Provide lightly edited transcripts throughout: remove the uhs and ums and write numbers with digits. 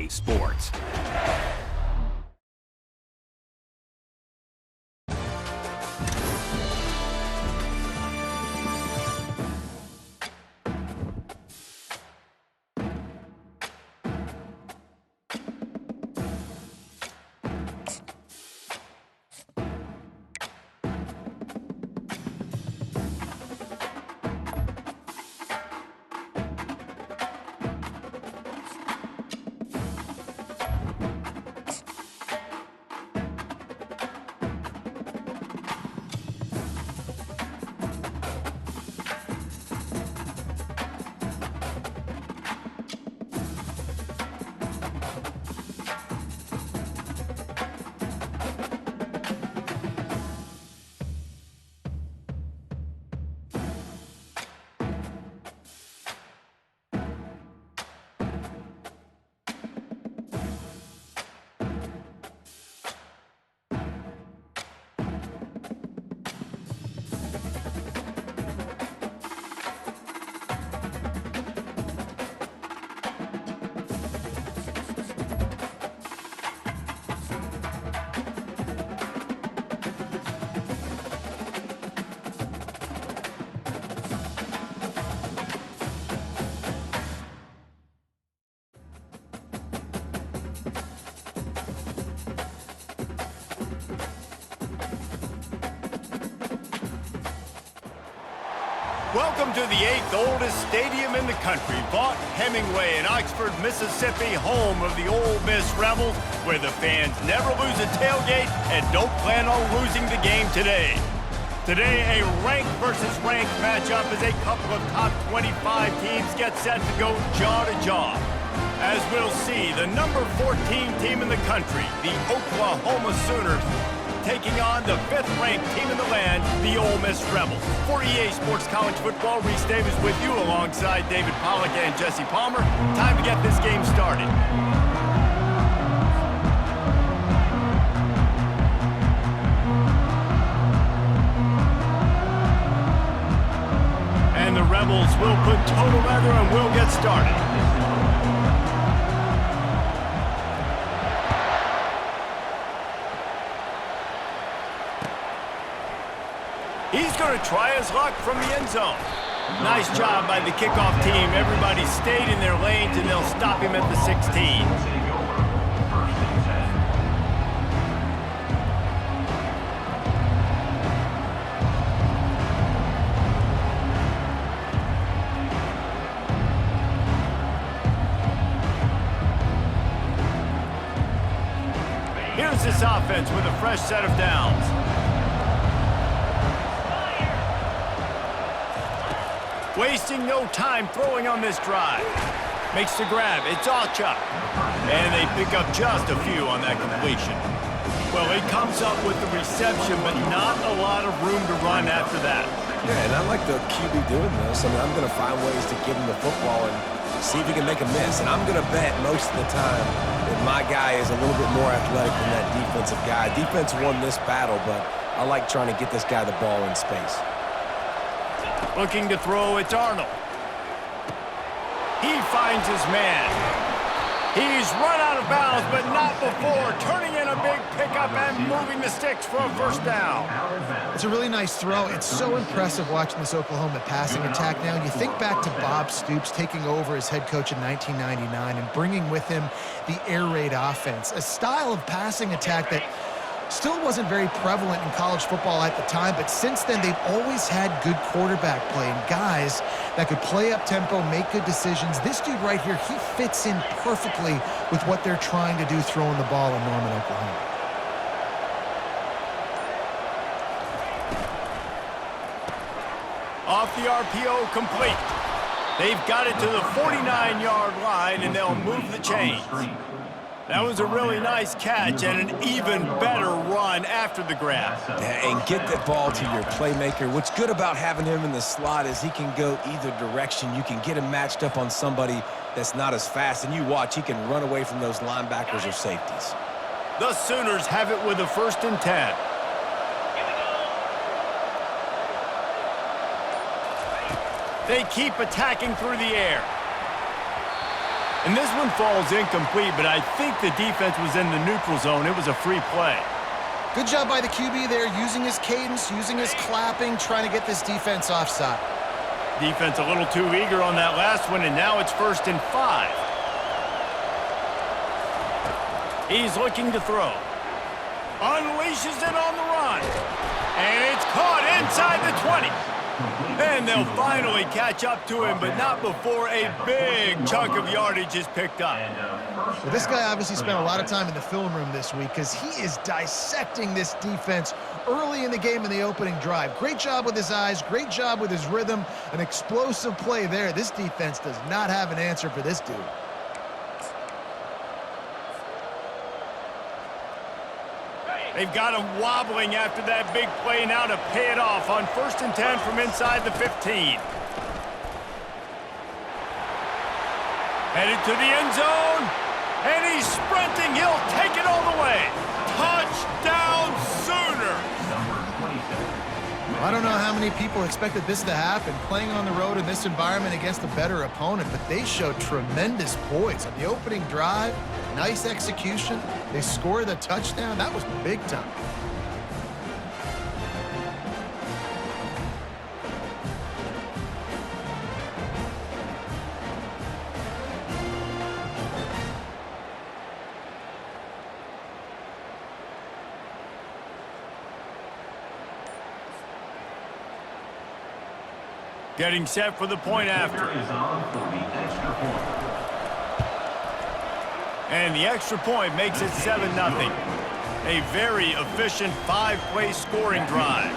EA Sports. Welcome to the 8th oldest stadium in the country, Vaught Hemingway in Oxford, Mississippi, home of the Ole Miss Rebels, where the fans never lose a tailgate and don't plan on losing the game today. Today, a ranked versus ranked matchup as a couple of top 25 teams get set to go jaw to jaw. As we'll see, the number 14 team in the country, the Oklahoma Sooners, taking on the 5th-ranked team in the land, the Ole Miss Rebels. For EA Sports College Football, Reese Davis with you alongside David Pollack and Jesse Palmer. Time to get this game started. And the Rebels will put total leather and we'll get started. He's going to try his luck from the end zone. Nice job by the kickoff team. Everybody stayed in their lanes, and they'll stop him at the 16. Here's this offense with a fresh set of downs. Wasting no time throwing on this drive. Makes the grab. It's Alchuk. And they pick up just a few on that completion. Well, he comes up with the reception, but not a lot of room to run after that. Yeah, and I like the QB doing this. I mean, I'm going to find ways to give him the football and see if he can make a miss. And I'm going to bet most of the time that my guy is a little bit more athletic than that defensive guy. Defense won this battle, but I like trying to get this guy the ball in space. Looking to throw, it's Arnold. He finds his man. He's run out of bounds, but not before. Turning in a big pickup and moving the sticks for a first down. It's a really nice throw. It's so impressive watching this Oklahoma passing attack now. And you think back to Bob Stoops taking over as head coach in 1999 and bringing with him the air raid offense, a style of passing attack that still wasn't very prevalent in college football at the time, but since then they've always had good quarterback play and guys that could play up tempo, make good decisions. This dude right here, he fits in perfectly with what they're trying to do throwing the ball in Norman, Oklahoma. Off the RPO, complete. They've got it to the 49-yard line, and they'll move the chains. That was a really nice catch and an even better run after the grab. Yeah, and get the ball to your playmaker. What's good about having him in the slot is he can go either direction. You can get him strmatched up on somebody that's not as fast, and you watch, he can run away from those linebackers or safeties. The Sooners have it with a 1st and 10. They keep attacking through the air. And this one falls incomplete, but I think the defense was in the neutral zone. It was a free play. Good job by the QB there, using his cadence, using his clapping, trying to get this defense offside. Defense a little too eager on that last one, and now it's 1st and 5. He's looking to throw. Unleashes it on the run. And it's caught inside the 20. And they'll finally catch up to him, but not before a big chunk of yardage is picked up. Well, this guy obviously spent a lot of time in the film room this week because he is dissecting this defense early in the game in the opening drive. Great job with his eyes, great job with his rhythm, an explosive play there. This defense does not have an answer for this dude. They've got him wobbling after that big play now to pay it off on 1st and 10 from inside the 15. Headed to the end zone, and he's sprinting. He'll take it all the way. Touchdown Sooners! I don't know how many people expected this to happen, playing on the road in this environment against a better opponent, but they showed tremendous poise on the opening drive. Nice execution. They scored the touchdown. That was big time. Getting set for the point after. And the extra point makes it 7-0. A very efficient 5-play scoring drive.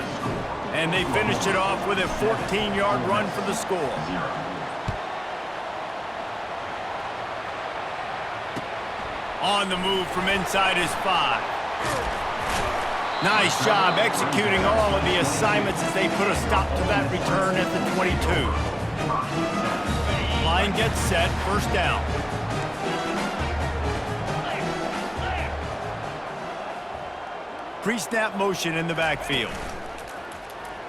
And they finished it off with a 14-yard run for the score. On the move from inside his 5. Nice job executing all of the assignments as they put a stop to that return at the 22. Line gets set, 1st down. Pre-snap motion in the backfield.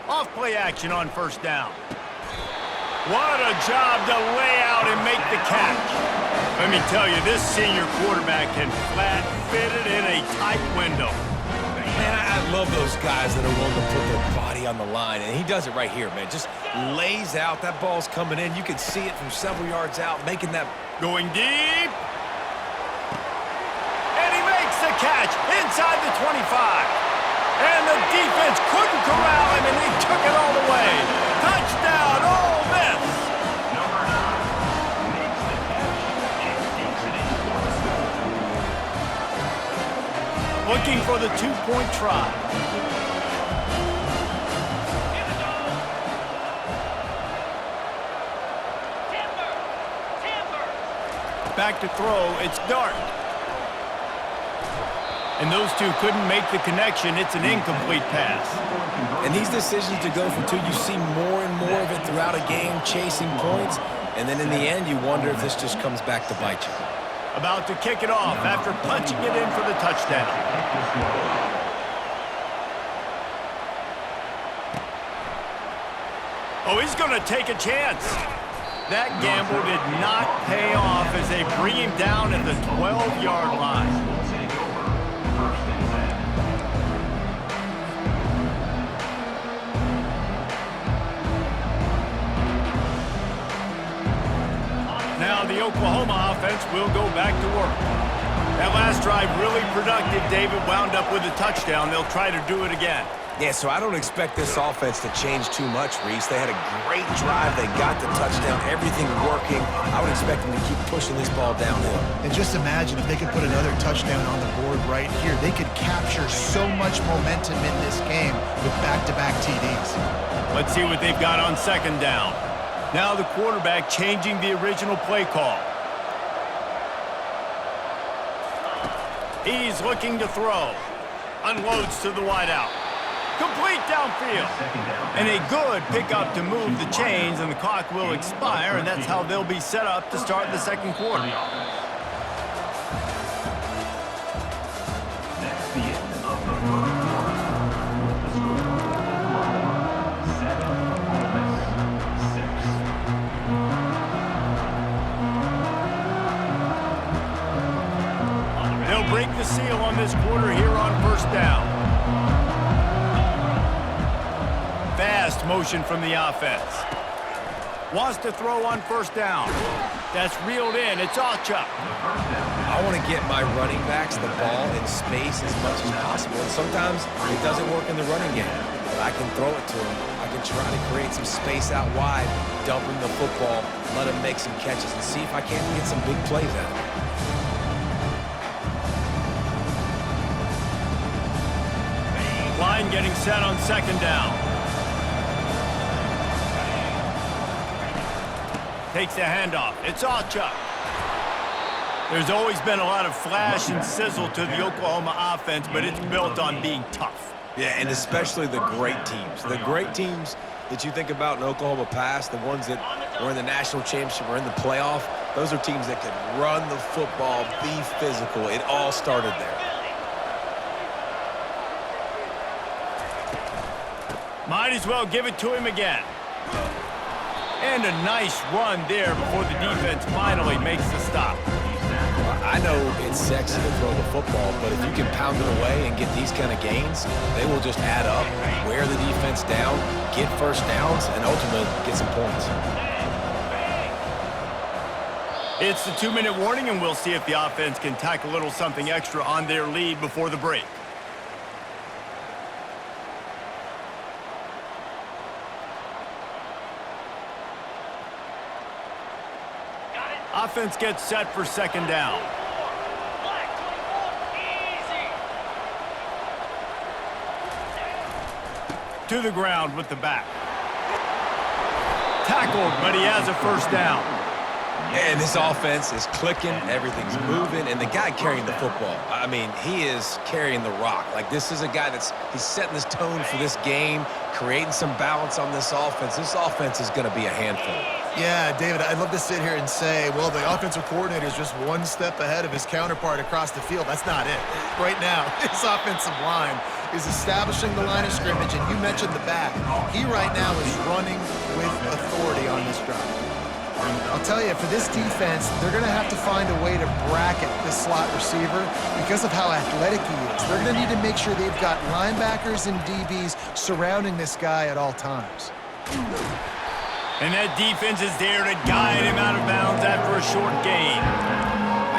Off-play action on 1st down. What a job to lay out and make the catch. Let me tell you, this senior quarterback can flat fit it in a tight window. Man, I love those guys that are willing to put their body on the line, and he does it right here, man. Just lays out. That ball's coming in. You can see it from several yards out, making that... Going deep. And he makes the catch inside the 25. And the defense couldn't corral him, and he took it all the way. Touchdown, Ole Miss. Looking for the 2-point try. Back to throw, it's Dart. And those two couldn't make the connection. It's an incomplete pass. And these decisions to go for 2, you see more and more of it throughout a game, chasing points. And then in the end, you wonder if this just comes back to bite you. About to kick it off after punching it in for the touchdown. Oh, he's going to take a chance. That gamble did not pay off as they bring him down at the 12-yard line. Now the Oklahoma offense will go back to work. That last drive really productive. David wound up with a touchdown. They'll try to do it again. Yeah, so I don't expect this offense to change too much, Reese. They had a great drive. They got the touchdown, everything working. I would expect them to keep pushing this ball downhill. And just imagine if they could put another touchdown on the board right here. They could capture so much momentum in this game with back-to-back TDs. Let's see what they've got on 2nd down. Now the quarterback changing the original play call. He's looking to throw. Unloads to the wideout. Complete downfield. And a good pickup to move the chains, and the clock will expire, and that's how they'll be set up to start the 2nd quarter. the seal on this quarter here on first down. Fast motion from the offense. Wants to throw on first down. That's reeled in. It's Ochuck. I want to get my running backs the ball in space as much as possible. And sometimes it doesn't work in the running game. But I can throw it to them. I can try to create some space out wide, dump him the football, let him make some catches, and see if I can't get some big plays out of it. Line getting set on second down. Takes the handoff. It's Ochuck. There's always been a lot of flash and sizzle to the Oklahoma offense, but it's built on being tough. Yeah, and especially the great teams. The great teams that you think about in Oklahoma past, the ones that were in the national championship or in the playoff, those are teams that could run the football, be physical. It all started there. Might as well give it to him again. And a nice run there before the defense finally makes the stop. I know it's sexy to throw the football, but if you can pound it away and get these kind of gains, they will just add up, wear the defense down, get first downs, and ultimately get some points. It's the 2-minute warning, and we'll see if the offense can tack a little something extra on their lead before the break. Offense gets set for second down. To the ground with the back. Tackled, but he has a first down. And this offense is clicking, everything's moving, and the guy carrying the football, I mean, he is carrying the rock. Like, this is a guy he's setting this tone for this game, creating some balance on this offense. This offense is going to be a handful. Yeah, David, I'd love to sit here and say, well, the offensive coordinator is just one step ahead of his counterpart across the field. That's not it. Right now, his offensive line is establishing the line of scrimmage, and you mentioned the back. He right now is running with authority on this drive. I'll tell you, for this defense, they're going to have to find a way to bracket this slot receiver because of how athletic he is. They're going to need to make sure they've got linebackers and DBs surrounding this guy at all times. And that defense is there to guide him out of bounds after a short gain.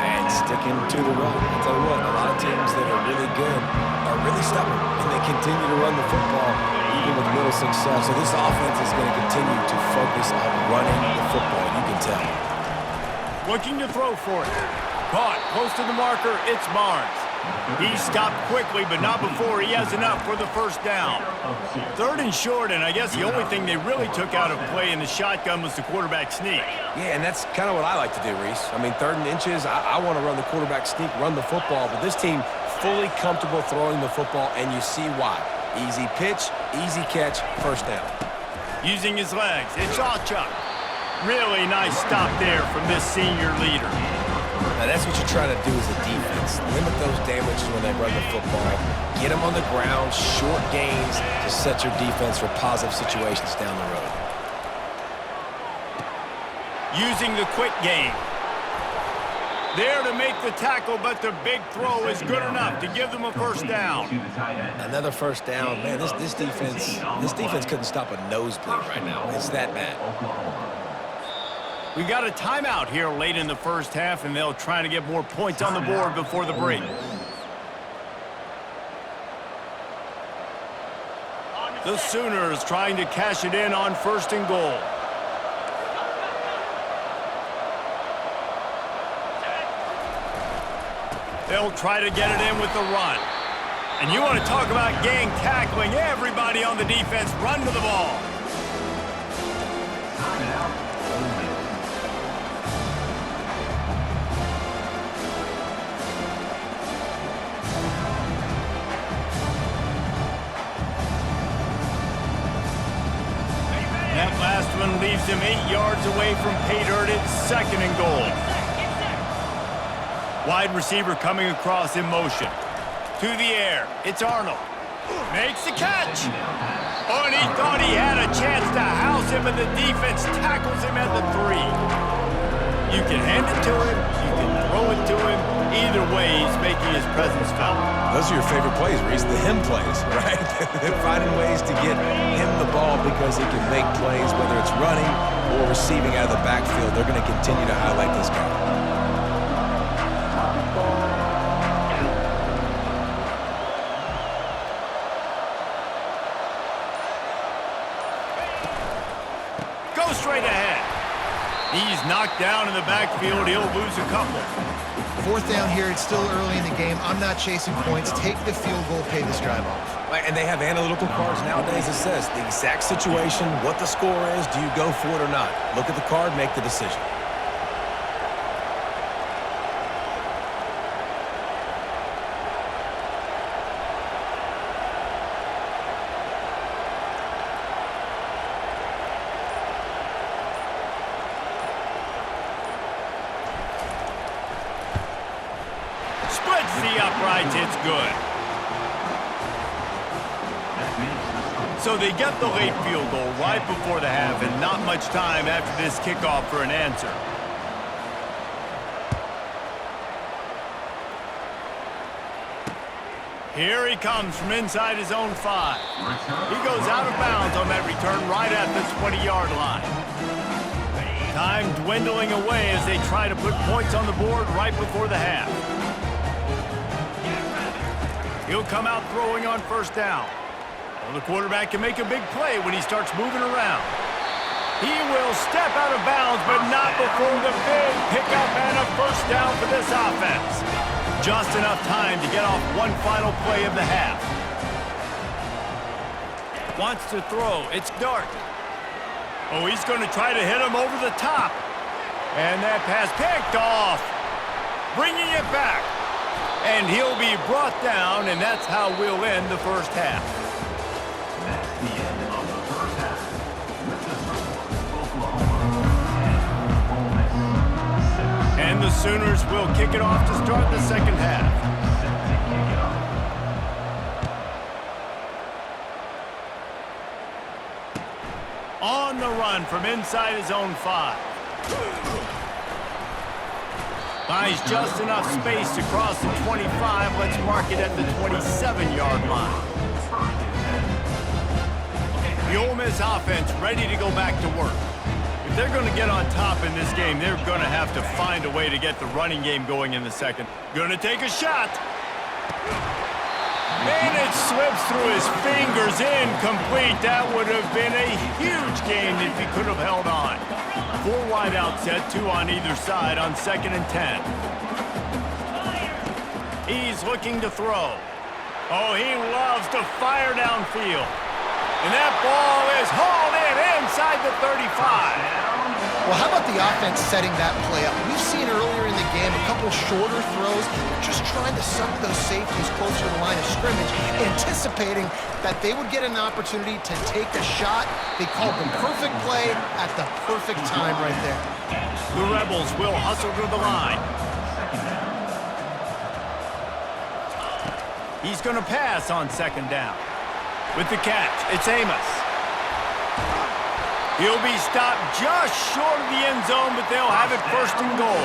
And sticking to the run. I'll tell you what, a lot of teams that are really good are really stubborn, and they continue to run the football even with little success. So this offense is going to continue to focus on running the football. You can tell. Looking to throw for it. Caught close to the marker. It's Barnes. He stopped quickly, but not before he has enough for the first down. Third and short, and I guess the only thing they really took out of play in the shotgun was the quarterback sneak. Yeah, and that's kind of what I like to do, Reese. I mean, 3rd and inches, I want to run the quarterback sneak, run the football, but this team fully comfortable throwing the football, and you see why. Easy pitch, easy catch, first down. Using his legs, it's Ochuck. Really nice stop there from this senior leader. Now, that's what you're trying to do as a defense. Limit those damages when they run the football. Get them on the ground, short gains to set your defense for positive situations down the road. Using the quick game. There to make the tackle, but the big throw is good enough to give them a first down. Another first down. Man, this defense couldn't stop a nosebleed right now. It's that bad. We got a timeout here late in the first half, and they'll try to get more points on the board before the break. The Sooners trying to cash it in on 1st and goal. They'll try to get it in with the run. And you want to talk about gang tackling. Everybody on the defense run to the ball. That last one leaves him 8 yards away from pay dirt. It's 2nd and goal. Wide receiver coming across in motion. To the air. It's Arnold. Makes the catch. Oh, and he thought he had a chance to house him, and the defense tackles him at the 3. You can hand it to him. You can throw it to him. Either way, he's making his presence felt. Those are your favorite plays, Reese, the him plays, right? They're finding ways to get him the ball because he can make plays, whether it's running or receiving out of the backfield. They're going to continue to highlight this guy. Go straight ahead. He's knocked down in the backfield. He'll lose a couple. Fourth down here. It's still early in the game. I'm not chasing points. Take the field goal, pay this drive off. And they have analytical cards nowadays that says the exact situation, what the score is, do you go for it or not? Look at the card, make the decision. Splits the uprights. It's good. So they get the late field goal right before the half, and not much time after this kickoff for an answer. Here he comes from inside his own 5. He goes out of bounds on that return right at the 20-yard line. Time dwindling away as they try to put points on the board right before the half. He'll come out throwing on first down. Well, the quarterback can make a big play when he starts moving around. He will step out of bounds, but not before the big pickup and a first down for this offense. Just enough time to get off one final play of the half. Wants to throw. It's Dart. Oh, he's going to try to hit him over the top. And that pass picked off. Bringing it back. And he'll be brought down, and that's how we'll end the first half. That's the end of the first half. With the score, Oklahoma and Ole Miss 6. And the Sooners will kick it off to start the second half. Set to kick it off. On the run from inside his own 5. Buys just enough space to cross the 25. Let's mark it at the 27-yard line. The Ole Miss offense ready to go back to work. If they're going to get on top in this game, they're going to have to find a way to get the running game going in the second. Going to take a shot. And it slips through his fingers, incomplete. That would have been a huge gain if he could have held on. 4 wide out set, 2 on either side on 2nd and 10. He's looking to throw. Oh, he loves to fire downfield. And that ball is hauled in inside the 35. Well, how about the offense setting that play up? We've seen earlier in the game a couple shorter throws. They're just trying to suck those safeties closer to the line of scrimmage, anticipating that they would get an opportunity to take a shot. They called the perfect play at the perfect time right there. The Rebels will hustle to the line. He's going to pass on 2nd down. With the catch, it's Amos. He'll be stopped just short of the end zone, but they'll have it 1st and goal.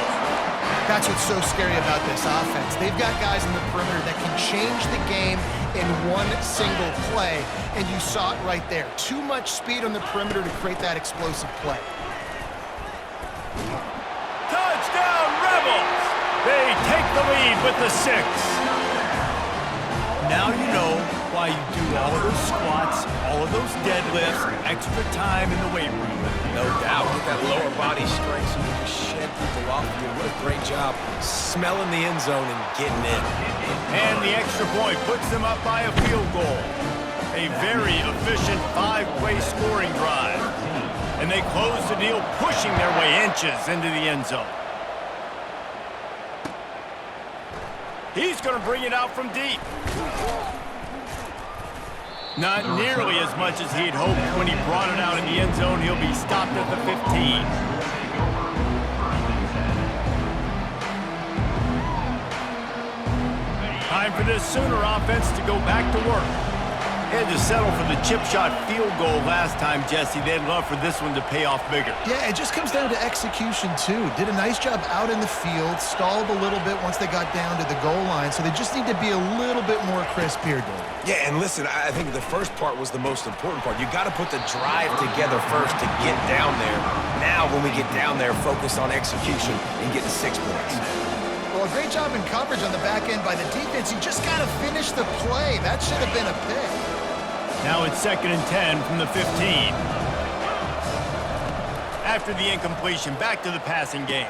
That's what's so scary about this offense. They've got guys in the perimeter that can change the game in one single play, and you saw it right there. Too much speed on the perimeter to create that explosive play. Touchdown, Rebels! They take the lead with the 6. Now you know why you do all of those squats, all of those deadlifts, extra time in the weight room. No doubt. Get that lower body strength so you can just shed people off of you. What a great job smelling the end zone and getting in. And the extra point puts them up by a field goal. A very efficient 5-play scoring drive. And they close the deal, pushing their way inches into the end zone. He's going to bring it out from deep. Not nearly as much as he'd hoped when he brought it out in the end zone. He'll be stopped at the 15. Time for this Sooner offense to go back to work. Had to settle for the chip shot field goal last time, Jesse. They'd love for this one to pay off bigger. Yeah, it just comes down to execution, too. Did a nice job out in the field, stalled a little bit once they got down to the goal line, so they just need to be a little bit more crisp here, Dave. Yeah, and listen, I think the first part was the most important part. You got to put the drive together first to get down there. Now, when we get down there, focus on execution and getting 6 points. Well, a great job in coverage on the back end by the defense. You just got to finish the play. That should have been a pick. Now it's 2nd and 10 from the 15. After the incompletion, back to the passing game.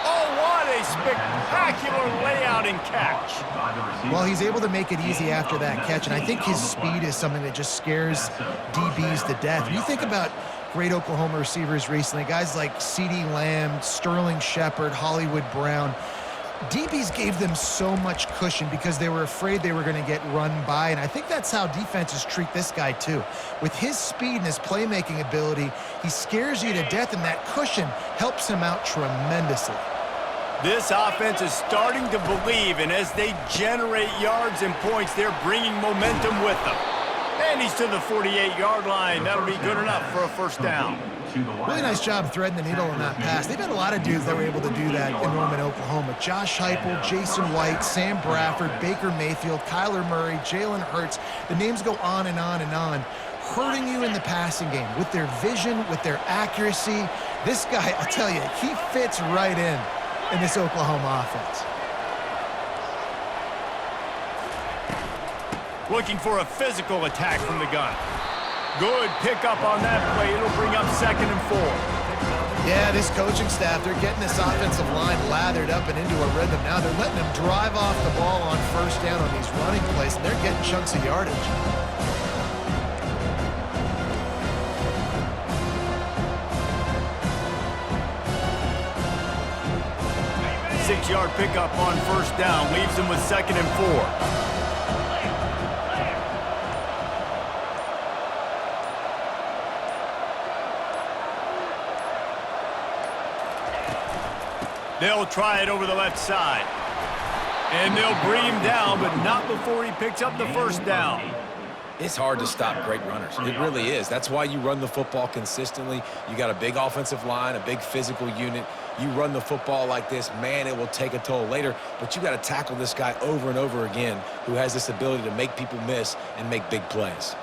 Oh, what a spectacular layout and catch. Well, he's able to make it easy after that catch, and I think his speed is something that just scares DBs to death. When you think about great Oklahoma receivers recently, guys like CeeDee Lamb, Sterling Shepard, Hollywood Brown, DBs gave them so much cushion because they were afraid they were going to get run by, and I think that's how defenses treat this guy too. With his speed and his playmaking ability, he scares you to death, and that cushion helps him out tremendously. This offense is starting to believe, and as they generate yards and points, they're bringing momentum with them. And he's to the 48-yard line. That'll be good enough for a first down. Really nice job threading the needle on that pass. They've had a lot of dudes that were able to do that in Norman, Oklahoma. Josh Heupel, Jason White, Sam Bradford, Baker Mayfield, Kyler Murray, Jalen Hurts. The names go on and on and on, hurting you in the passing game with their vision, with their accuracy. This guy, I'll tell you, he fits right in this Oklahoma offense. Looking for a physical attack from the gun. Good pickup on that play. It'll bring up 2nd and 4. Yeah, this coaching staff, they're getting this offensive line lathered up and into a rhythm. Now they're letting them drive off the ball on first down on these running plays, and they're getting chunks of yardage. Six-yard pickup on first down leaves them with 2nd and 4. They'll try it over the left side. And they'll bring him down, but not before he picks up the first down. It's hard to stop great runners. It really is. That's why you run the football consistently. You got a big offensive line, a big physical unit. You run the football like this, man, it will take a toll later. But you got to tackle this guy over and over again who has this ability to make people miss and make big plays.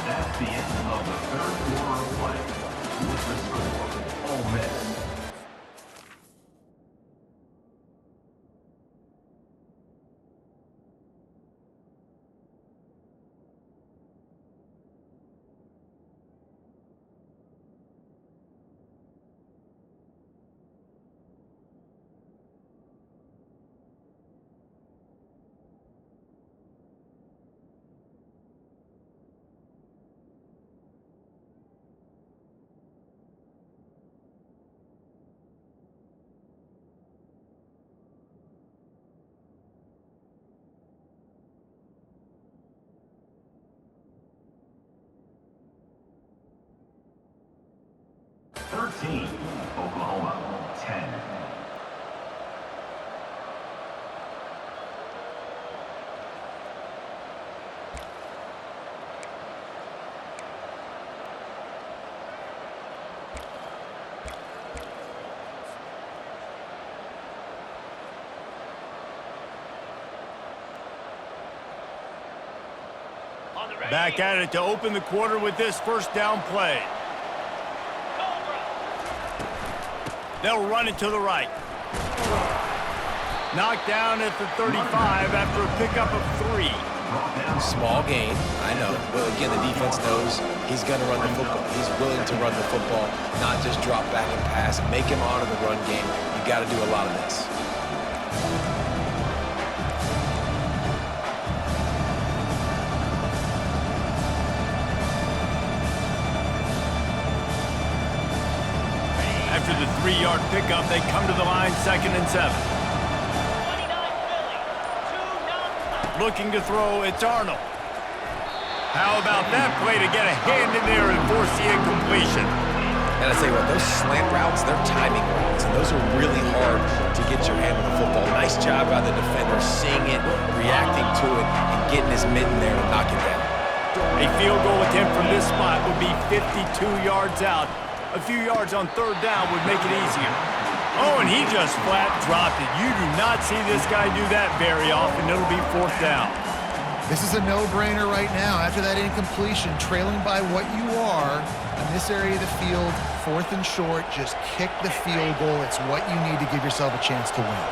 That's the end of the third quarter of play. With the score, Ole Miss. Oklahoma 10. Back at it to open the quarter with this first down play. They'll run it to the right. Knocked down at the 35 after a pickup of 3. Small gain, I know. But again, the defense knows he's going to run the football. He's willing to run the football, not just drop back and pass. Make him honor the run game. You got to do a lot of this. After the 3-yard pickup, they come to the line, 2nd and 7. Looking to throw, it's Arnold. How about that play to get a hand in there and force the incompletion? And I tell you what, those slant routes, they're timing routes, and those are really hard to get your hand on the football. Nice job by the defender seeing it, reacting to it, and getting his mitten there to knock it down. A field goal attempt from this spot would be 52 yards out. A few yards on third down would make it easier. Oh, and he just flat dropped it. You do not see this guy do that very often. It'll be fourth down. This is a no-brainer right now. After that incompletion, trailing by what you are in this area of the field, fourth and short, just kick the field goal. It's what you need to give yourself a chance to win.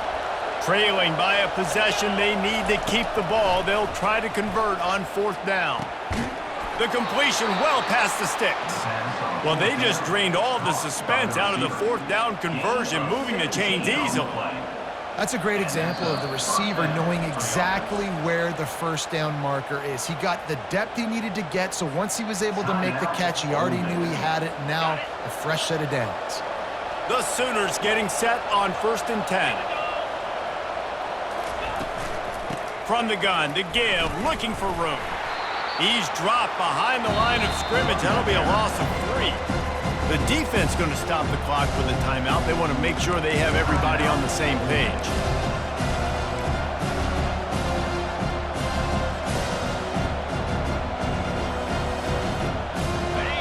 Trailing by a possession, they need to keep the ball. They'll try to convert on fourth down. The completion well past the sticks. Well, they just drained all the suspense out of the fourth down conversion, moving the chains easily. That's a great example of the receiver knowing exactly where the first down marker is. He got the depth he needed to get, so once he was able to make the catch, he already knew he had it. Now, a fresh set of downs. The Sooners getting set on 1st and 10. From the gun, to give, looking for room. He's dropped behind the line of scrimmage. That'll be a loss of 3. The defense going to stop the clock with a timeout. They want to make sure they have everybody on the same page.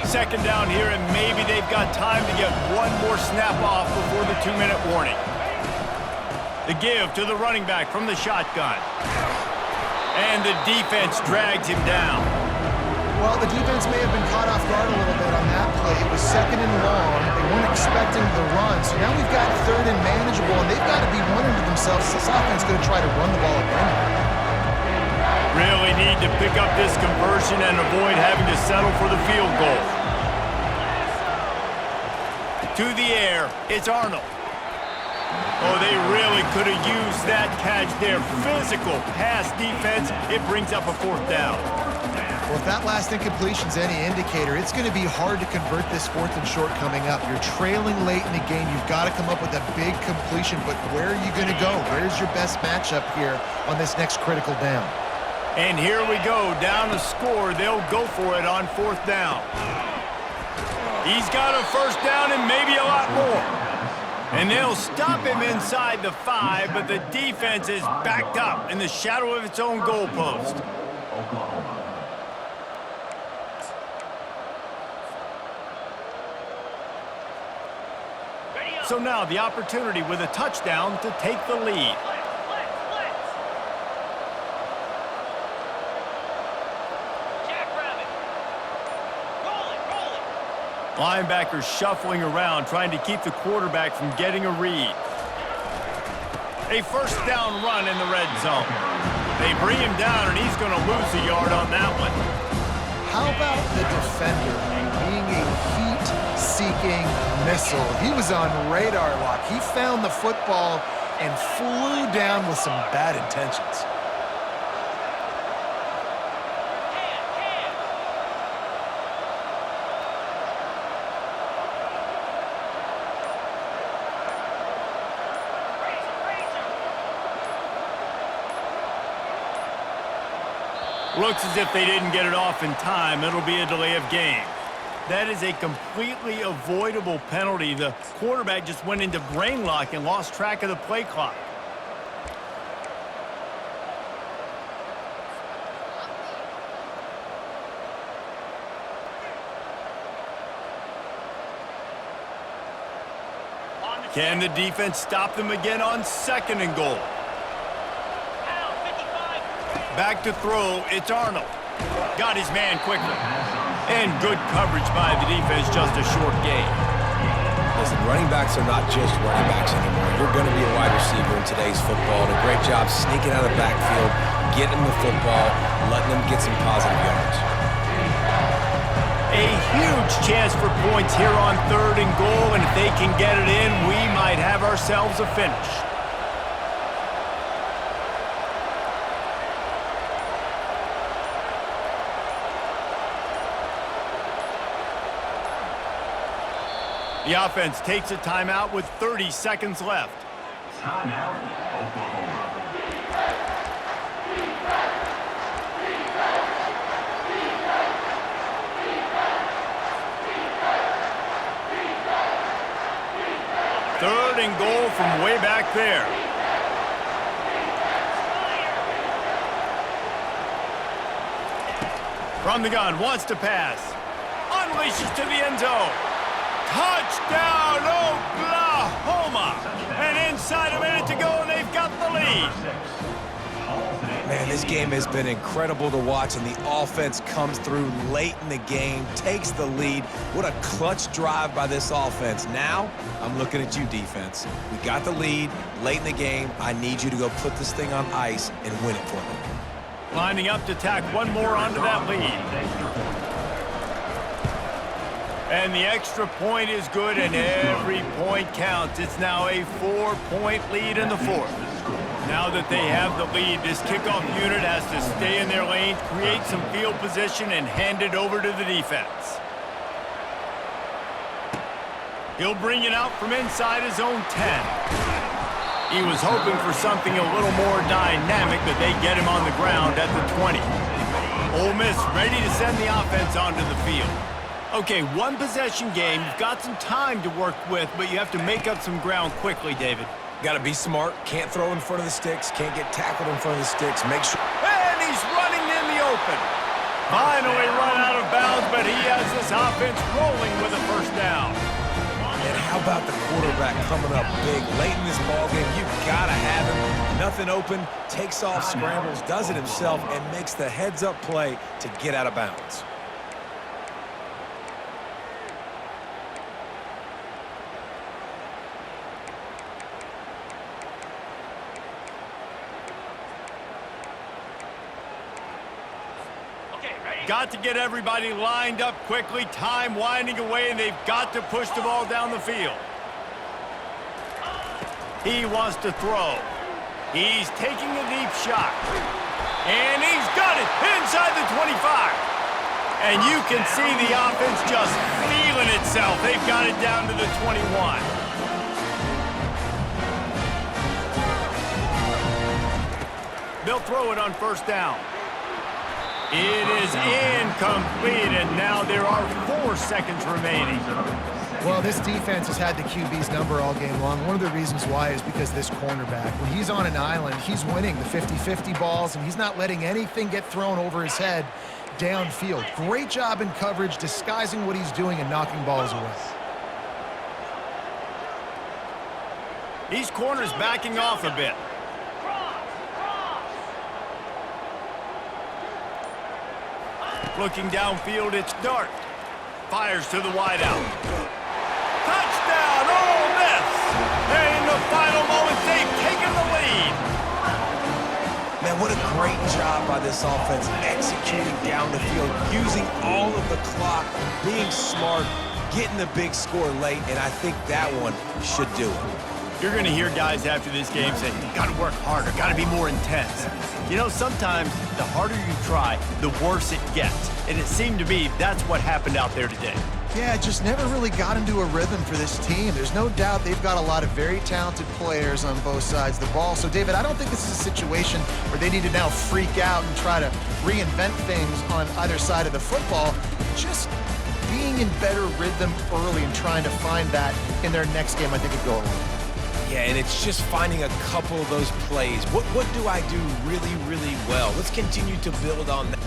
Second down here, and maybe they've got time to get one more snap off before the 2-minute warning. The give to the running back from the shotgun. And the defense drags him down. Well, the defense may have been caught off guard a little bit on that play. It was second and long. They weren't expecting the run. So now we've got third and manageable, and they've got to be wondering to themselves, this offense is going to try to run the ball again. Really need to pick up this conversion and avoid having to settle for the field goal. To the air, it's Arnold. Oh, they really could have used that catch there. Physical pass defense. It brings up a fourth down. Well, if that last incompletion's any indicator, it's going to be hard to convert this fourth and short coming up. You're trailing late in the game. You've got to come up with a big completion, but where are you going to go? Where's your best matchup here on this next critical down? And here we go, down a score. They'll go for it on fourth down. He's got a first down and maybe a lot more. And they'll stop him inside the 5, but the defense is backed up in the shadow of its own goalpost. So now the opportunity with a touchdown to take the lead. Linebackers shuffling around, trying to keep the quarterback from getting a read. A first down run in the red zone. They bring him down, and he's going to lose a yard on that one. How about the defender being a heat-seeking missile? He was on radar lock. He found the football and flew down with some bad intentions. Looks as if they didn't get it off in time. It'll be a delay of game. That is a completely avoidable penalty. The quarterback just went into brain lock and lost track of the play clock. Can the defense stop them again on second and goal? Back to throw, it's Arnold. Got his man quickly. And good coverage by the defense, just a short gain. Listen, running backs are not just running backs anymore. You're going to be a wide receiver in today's football. And a great job sneaking out of the backfield, getting them the football, letting them get some positive yards. A huge chance for points here on third and goal, and if they can get it in, we might have ourselves a finish. The offense takes a timeout with 30 seconds left. Timeout, Oklahoma. 3rd and goal from way back there. From the gun, wants to pass. Unleashes to the end zone. Touchdown, Oklahoma! And inside a minute to go, and they've got the lead. Man, this game has been incredible to watch, and the offense comes through late in the game, takes the lead. What a clutch drive by this offense. Now, I'm looking at you, defense. We got the lead late in the game. I need you to go put this thing on ice and win it for me. Lining up to tack one more onto that lead. And the extra point is good, and every point counts. It's now a 4-point lead in the 4th. Now that they have the lead, this kickoff unit has to stay in their lane, create some field position, and hand it over to the defense. He'll bring it out from inside his own 10. He was hoping for something a little more dynamic, but they get him on the ground at the 20. Ole Miss ready to send the offense onto the field. Okay, one possession game. You've got some time to work with, but you have to make up some ground quickly, David. Got to be smart. Can't throw in front of the sticks. Can't get tackled in front of the sticks. Make sure. And he's running in the open. Finally run out of bounds, but he has this offense rolling with a 1st down. And how about the quarterback coming up big late in this ballgame? You've got to have him. Nothing open, takes off, scrambles, does it himself, and makes the heads-up play to get out of bounds. Got to get everybody lined up quickly. Time winding away, and they've got to push the ball down the field. He wants to throw. He's taking a deep shot. And he's got it inside the 25. And you can see the offense just feeling itself. They've got it down to the 21. They'll throw it on 1st down. It is incomplete, and now there are 4 seconds remaining. Well, this defense has had the QB's number all game long. One of the reasons why is because this cornerback, when he's on an island, he's winning the 50-50 balls, and he's not letting anything get thrown over his head downfield. Great job in coverage, disguising what he's doing and knocking balls away. These corners backing off a bit. Looking downfield, it's Dart. Fires to the wideout. Touchdown, Ole Miss! And in the final moments, they've taken the lead. Man, what a great job by this offense executing down the field, using all of the clock, being smart, getting the big score late, and I think that one should do it. You're going to hear guys after this game say, got to work harder, got to be more intense. You know, sometimes the harder you try, the worse it gets. And it seemed to me that's what happened out there today. Yeah, it just never really got into a rhythm for this team. There's no doubt they've got a lot of very talented players on both sides of the ball. So, David, I don't think this is a situation where they need to now freak out and try to reinvent things on either side of the football. Just being in better rhythm early and trying to find that in their next game, I think would go a long way. Yeah, and it's just finding a couple of those plays. What do I do really, really well? Let's continue to build on that.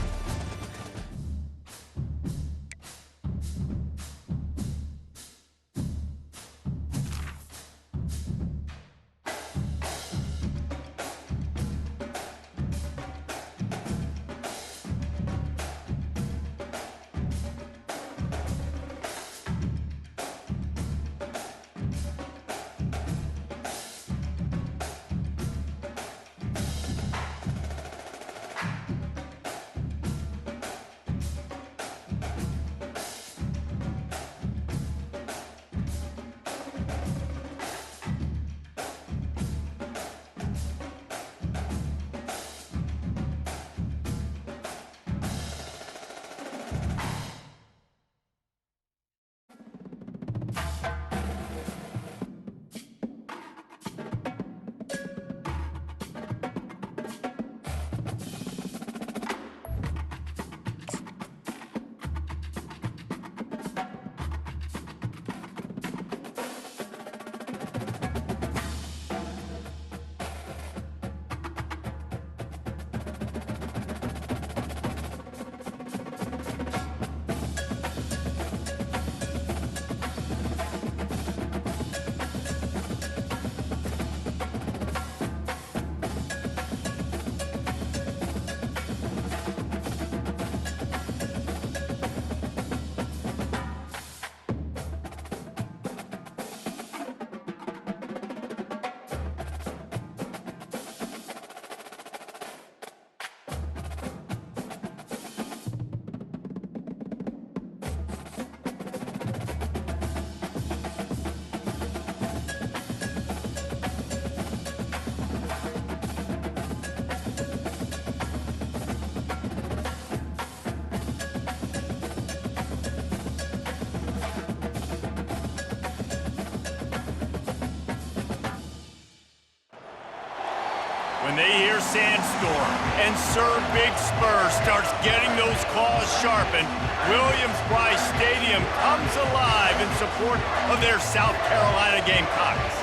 when they hear Sandstorm and Sir Big Spur starts getting those claws sharpened, Williams-Brice Stadium comes alive in support of their South Carolina Gamecocks.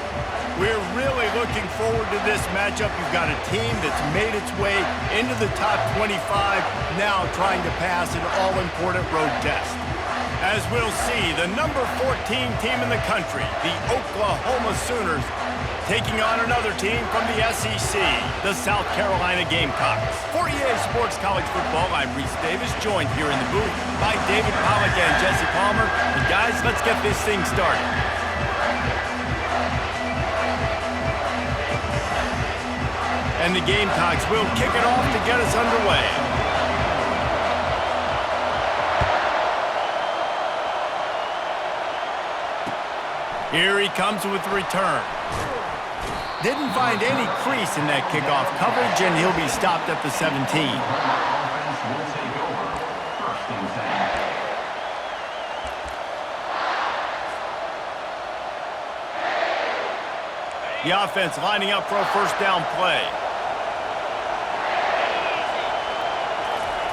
We're really looking forward to this matchup. You've got a team that's made its way into the top 25, now trying to pass an all-important road test. As we'll see, the number 14 team in the country, the Oklahoma Sooners, taking on another team from the SEC, the South Carolina Gamecocks. For EA Sports College Football, I'm Reese Davis, joined here in the booth by David Pollack and Jesse Palmer. And guys, let's get this thing started. And the Gamecocks will kick it off to get us underway. Here he comes with the return. Didn't find any crease in that kickoff coverage, and he'll be stopped at the 17. Offense will take over. First and 10. The offense lining up for a first down play.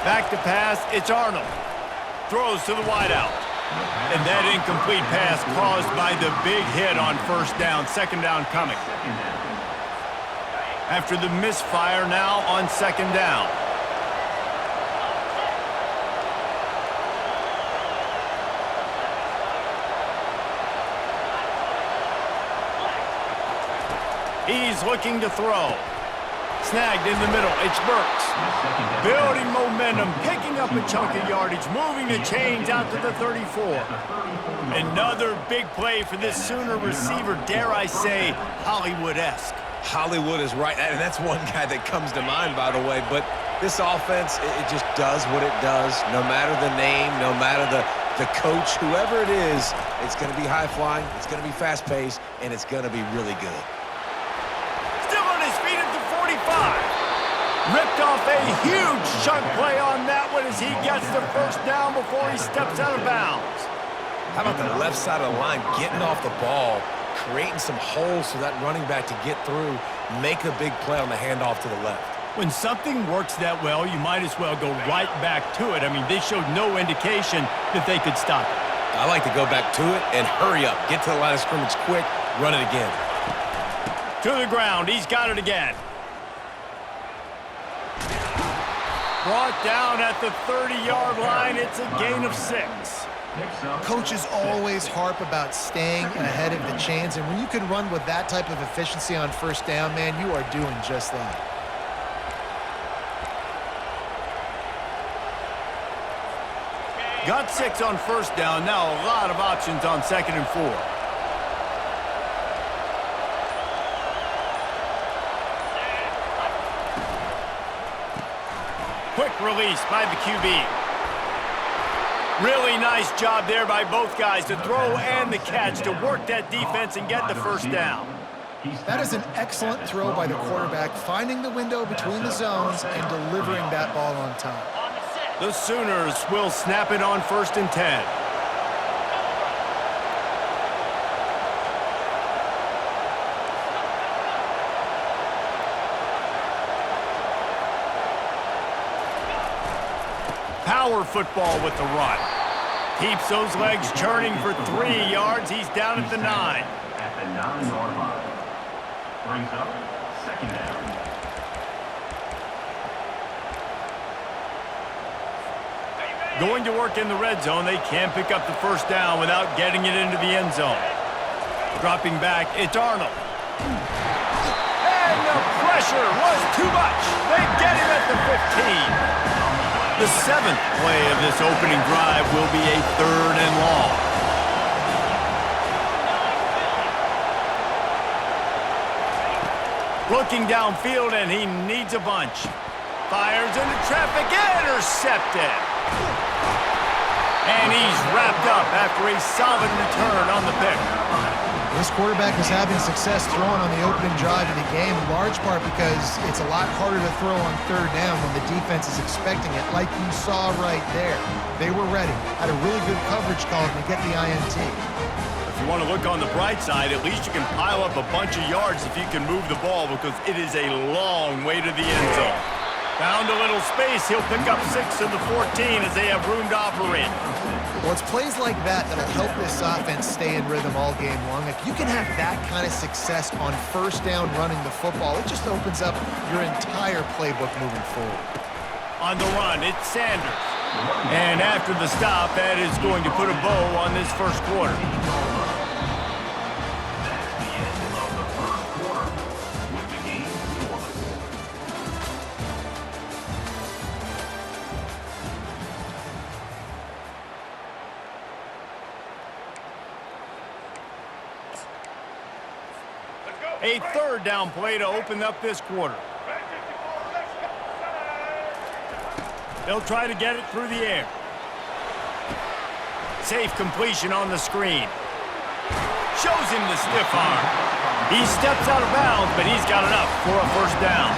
Back to pass, it's Arnold. Throws to the wideout. And that incomplete pass caused by the big hit on first down, second down coming. After the misfire, now on second down. He's looking to throw. Snagged in the middle, it's Burks. Building momentum, picking up a chunk of yardage, moving the chains out to the 34. Another big play for this Sooner receiver, dare I say, Hollywood-esque. Hollywood is right, and that's one guy that comes to mind, by the way. But this offense, it just does what it does. No matter the name, no matter the coach, whoever it is, it's going to be high-flying, it's going to be fast-paced, and it's going to be really good. Still on his feet at the 45. Ripped off a huge chunk play on that one as he gets the first down before he steps out of bounds. How about the left side of the line getting off the ball, creating some holes for that running back to get through, make a big play on the handoff to the left. When something works that well, you might as well go right back to it. I mean, they showed no indication that they could stop it. I like to go back to it and hurry up. Get to the line of scrimmage quick, run it again. To the ground, he's got it again. Brought down at the 30-yard line, it's a gain of 6. Coaches always harp about staying ahead of the chains, and when you can run with that type of efficiency on first down, man, you are doing just that. Got 6 on first down, now a lot of options on second and 4. Quick release by the QB. Really nice job there by both guys to throw and the catch to work that defense and get the first down. That is an excellent throw by the quarterback, finding the window between the zones and delivering that ball on time. The Sooners will snap it on first and 10. Power football with the run. Keeps those legs churning for 3 yards. He's down at the 9. At the 9-yard line. Brings up second down. Going to work in the red zone. They can't pick up the first down without getting it into the end zone. Dropping back, it's Arnold. And the pressure was too much. They get him at the 15. The 7th play of this opening drive will be a 3rd and long. Looking downfield, and he needs a bunch. Fires into traffic, intercepted. And he's wrapped up after a solid return on the pick. This quarterback was having success throwing on the opening drive of the game, in large part because it's a lot harder to throw on third down when the defense is expecting it, like you saw right there. They were ready, had a really good coverage call to get the INT. The if you want to look on the bright side, at least you can pile up a bunch of yards if you can move the ball because it is a long way to the end zone. Found a little space. He'll pick up 6 of the 14 as they have room to operate. Well, it's plays like that that'll help this offense stay in rhythm all game long. If you can have that kind of success on first down running the football, it just opens up your entire playbook moving forward. On the run, it's Sanders. And after the stop, that is going to put a bow on this first quarter. That's the end of the first quarter with the game scoreless. A third down play to open up this quarter. They'll try to get it through the air. Safe completion on the screen. Shows him the stiff arm. He steps out of bounds, but he's got enough for a first down.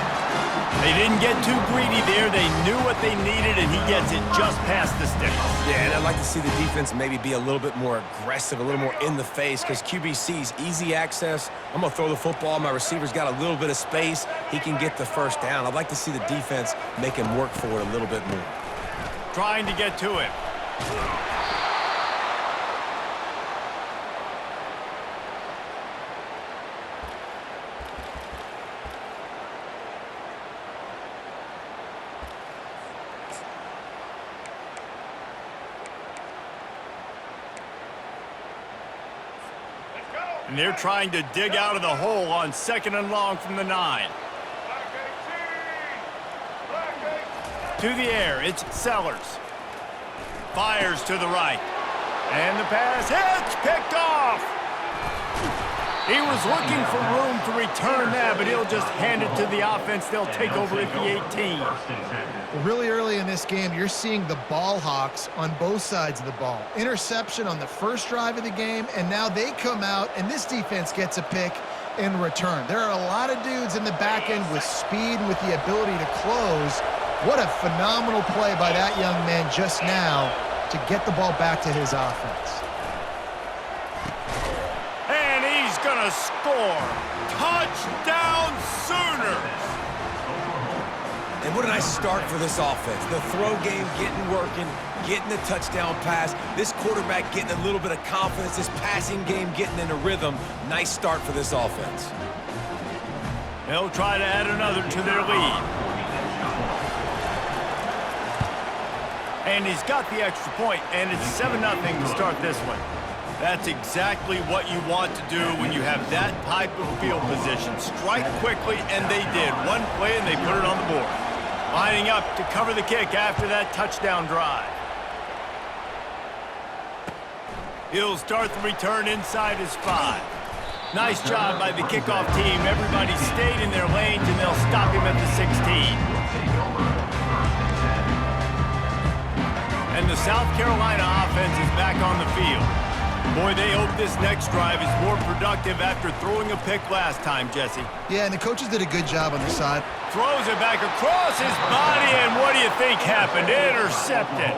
They didn't get too greedy there. They knew what they needed, and he gets it just past the sticks. Yeah, and I'd like to see the defense maybe be a little bit more aggressive, a little more in the face, because QBC's easy access. I'm going to throw the football. My receiver's got a little bit of space. He can get the first down. I'd like to see the defense make him work for it a little bit more. Trying to get to him. And they're trying to dig out of the hole on 2nd and long from the 9. To the air, it's Sellers. Fires to the right. And the pass hits, picked off. He was looking for room to return that, but he'll just hand it to the offense. They'll take over at the 18. Really early in this game, you're seeing the ball hawks on both sides of the ball. Interception on the first drive of the game, and now they come out, and this defense gets a pick in return. There are a lot of dudes in the back end with speed and with the ability to close. What a phenomenal play by that young man just now to get the ball back to his offense. And he's going to score. Touchdown Sooners! And what a nice start for this offense. The throw game getting working, getting the touchdown pass. This quarterback getting a little bit of confidence. This passing game getting into rhythm. Nice start for this offense. They'll try to add another to their lead. And he's got the extra point, and it's 7-0 to start this one. That's exactly what you want to do when you have that type of field position. Strike quickly, and they did. One play, and they put it on the board. Lining up to cover the kick after that touchdown drive. He'll start the return inside his 5. Nice job by the kickoff team. Everybody stayed in their lanes, and they'll stop him at the 16. And the South Carolina offense is back on the field. Boy, they hope this next drive is more productive after throwing a pick last time, Jesse. Yeah, and the coaches did a good job on the side. Throws it back across his body, and what do you think happened? Intercepted.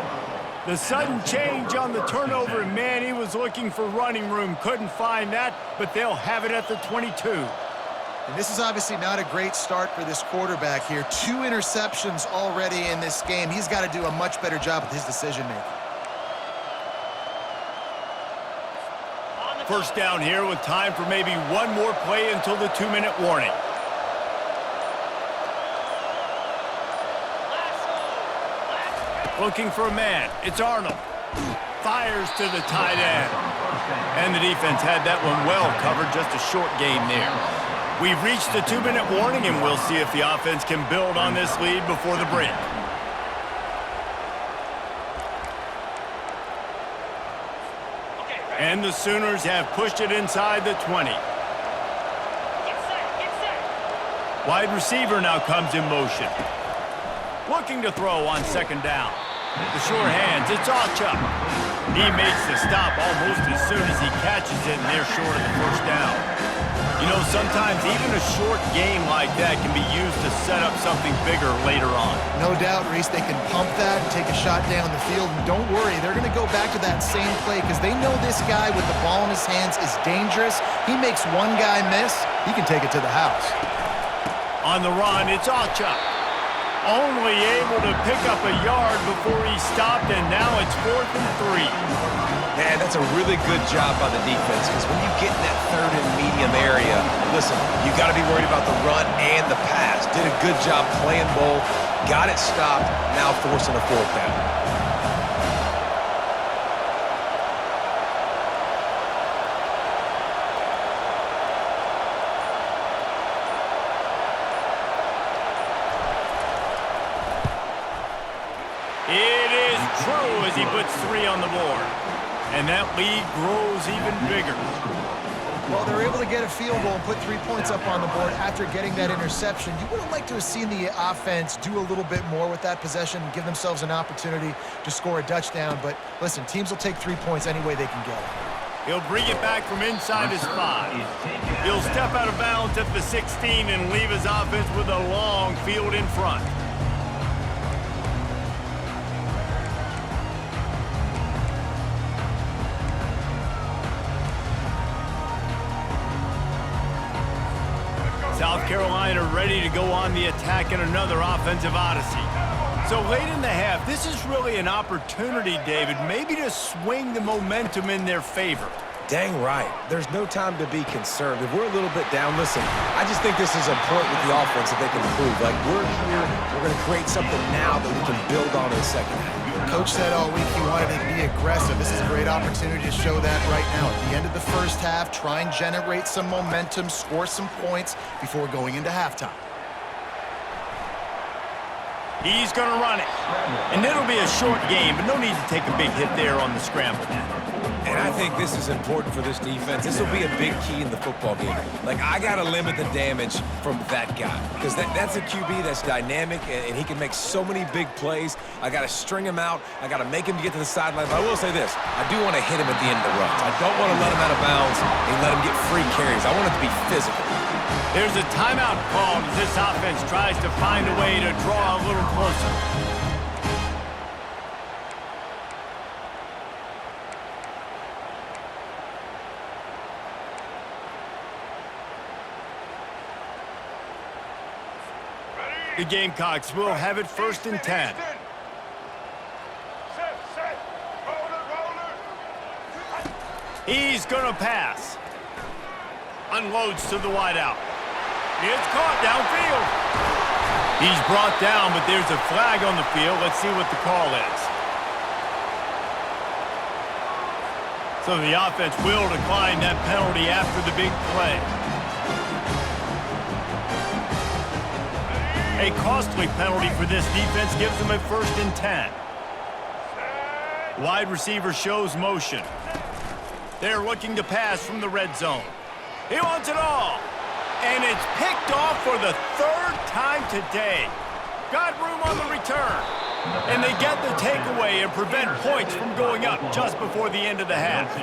The sudden change on the turnover, and man, he was looking for running room. Couldn't find that, but they'll have it at the 22. And this is obviously not a great start for this quarterback here. 2 interceptions already in this game. He's got to do a much better job with his decision-making. First down here with time for maybe one more play until the 2-minute warning. Looking for a man. It's Arnold. Fires to the tight end. And the defense had that one well covered. Just a short game there. We've reached the 2-minute warning, and we'll see if the offense can build on this lead before the break. And the Sooners have pushed it inside the 20. Wide receiver now comes in motion. Looking to throw on 2nd down. The sure hands, it's Achuk. He makes the stop almost as soon as he catches it, and they're short of the first down. You know, sometimes even a short game like that can be used to set up something bigger later on. No doubt, Reese, they can pump that and take a shot down the field. And don't worry, they're going to go back to that same play because they know this guy with the ball in his hands is dangerous. He makes one guy miss, he can take it to the house. On the run, it's Ocha. Only able to pick up a yard before he stopped, and now it's 4th and 3. Man, that's a really good job by the defense because when you get in that third and medium area, listen, you got to be worried about the run and the pass. Did a good job playing both, got it stopped, now forcing a 4th down. It is true as he puts 3 on the board. And that lead grows even bigger. Well, they're able to get a field goal and put 3 points up on the board after getting that interception. You would have liked to have seen the offense do a little bit more with that possession and give themselves an opportunity to score a touchdown. But listen, teams will take 3 points any way they can get it. He'll bring it back from inside his 5. He'll step out of bounds at the 16 and leave his offense with a long field in front. South Carolina ready to go on the attack in another offensive odyssey. So late in the half, this is really an opportunity, David, maybe to swing the momentum in their favor. Dang right. There's no time to be concerned. If we're a little bit down, listen, I just think this is a point with the offense that they can prove. Like, we're here, we're going to create something now that we can build on in the second half. Coach said all week he wanted to be aggressive. This is a great opportunity to show that right now. At the end of the first half, try and generate some momentum, score some points before going into halftime. He's going to run it. And it'll be a short game, but no need to take a big hit there on the scramble. And I think this is important for this defense. This will be a big key in the football game. Like, I got to limit the damage from that guy because that's a QB that's dynamic, and he can make so many big plays. I got to string him out. I got to make him get to the sideline. But I will say this. I do want to hit him at the end of the runs. I don't want to let him out of bounds and let him get free carries. I want it to be physical. There's a timeout called as this offense tries to find a way to draw a little closer. The Gamecocks will have it 1st and 10. He's going to pass. Unloads to the wideout. It's caught downfield. He's brought down, but there's a flag on the field. Let's see what the call is. So the offense will decline that penalty after the big play. A costly penalty for this defense gives them a 1st and 10. Wide receiver shows motion. They're looking to pass from the red zone. He wants it all. And it's picked off for the 3rd time today. Got room on the return. And they get the takeaway and prevent points from going up just before the end of the half.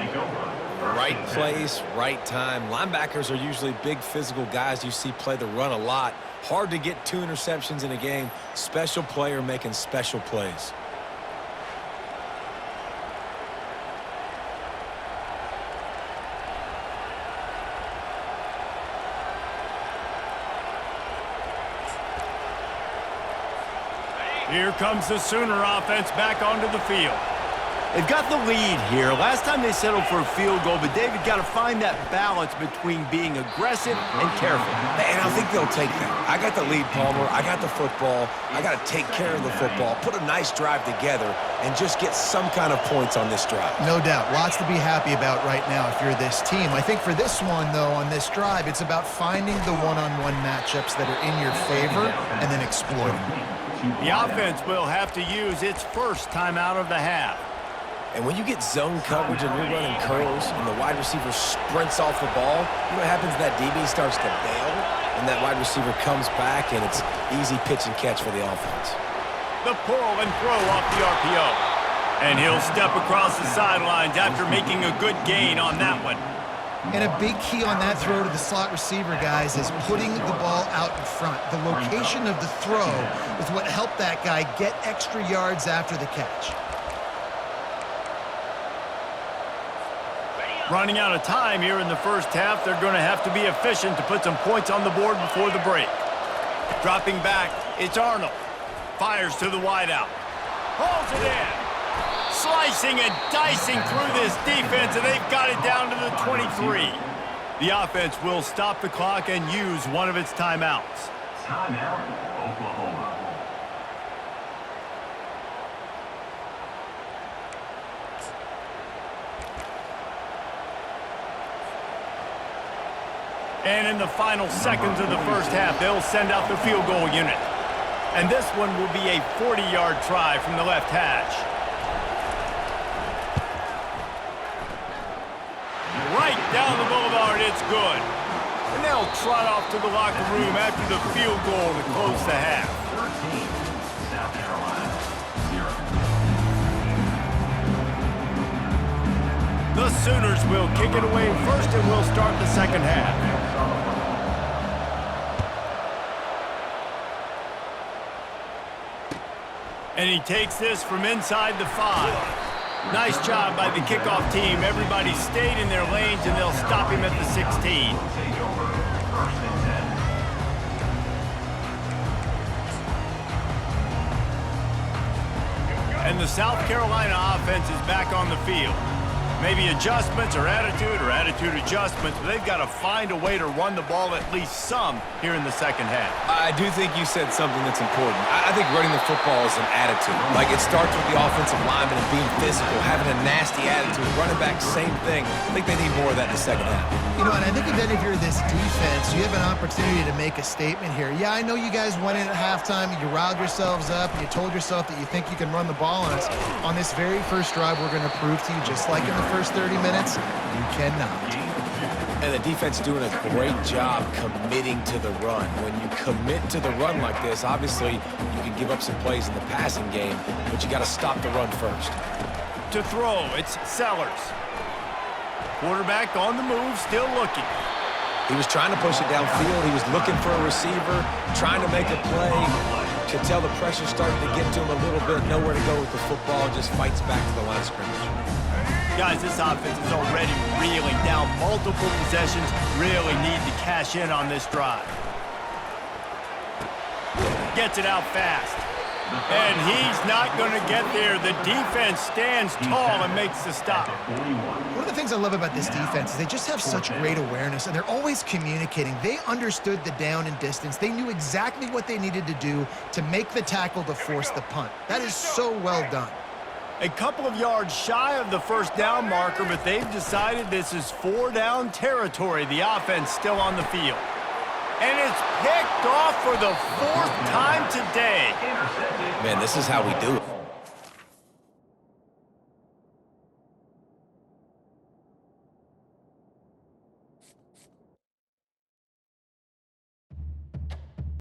Right place, right time. Linebackers are usually big physical guys you see play the run a lot. Hard to get 2 interceptions in a game. Special player making special plays. Here comes the Sooner offense back onto the field. They've got the lead here. Last time they settled for a field goal, but David got to find that balance between being aggressive and careful. And I think they'll take that. I got the lead, Palmer. I got the football. I got to take care of the football, put a nice drive together, and just get some kind of points on this drive. No doubt. Lots to be happy about right now if you're this team. I think for this one, though, on this drive, it's about finding the one-on-one matchups that are in your favor and then exploiting them. The offense will have to use its first timeout of the half. And when you get zone coverage and you're running curls and the wide receiver sprints off the ball, you know what happens? That DB starts to bail, and that wide receiver comes back, and it's easy pitch and catch for the offense. The pull and throw off the RPO. And he'll step across the sidelines after making a good gain on that one. And a big key on that throw to the slot receiver, guys, is putting the ball out in front. The location of the throw is what helped that guy get extra yards after the catch. Running out of time here in the first half, they're going to have to be efficient to put some points on the board before the break. Dropping back, it's Arnold. Fires to the wideout. Holds it in. Slicing and dicing through this defense, and they've got it down to the 23. The offense will stop the clock and use one of its timeouts. Timeout, Oklahoma. And in the final seconds of the first half, they'll send out the field goal unit. And this one will be a 40-yard try from the left hash. Right down the boulevard, it's good. And they'll trot off to the locker room after the field goal to close the half. 13, South Carolina, 0. The Sooners will kick it away first, and we'll start the second half. And he takes this from inside the 5. Nice job by the kickoff team. Everybody stayed in their lanes, and they'll stop him at the 16. Take over, 1st and 10. And the South Carolina offense is back on the field. Maybe adjustments or attitude adjustments, but they've got to find a way to run the ball at least some here in the second half. I do think you said something that's important. I think running the football is an attitude. Like, it starts with the offensive lineman and being physical, having a nasty attitude. Running back, same thing. I think they need more of that in the second half. You know, and I think then if you're this defense, you have an opportunity to make a statement here. Yeah, I know you guys went in at halftime, and you riled yourselves up, and you told yourself that you think you can run the ball on us. On this very first drive, we're going to prove to you, just like in the first 30 minutes, you cannot. And the defense doing a great job committing to the run. When you commit to the run like this, obviously you can give up some plays in the passing game, but you got to stop the run first. To throw, it's Sellers. Quarterback on the move, still looking. He was trying to push it downfield. He was looking for a receiver, trying to make a play. Could tell the pressure started to get to him a little bit. Nowhere to go with the football, just fights back to the line of scrimmage. Guys, this offense is already reeling down multiple possessions. Really need to cash in on this drive. Gets it out fast. And he's not going to get there. The defense stands tall and makes the stop. One of the things I love about this defense is they just have such great awareness, and they're always communicating. They understood the down and distance. They knew exactly what they needed to do to make the tackle to force the punt. That is so well done. A couple of yards shy of the first down marker, but they've decided this is 4-down territory. The offense still on the field. And it's picked off for the 4th time today. Man, this is how we do it.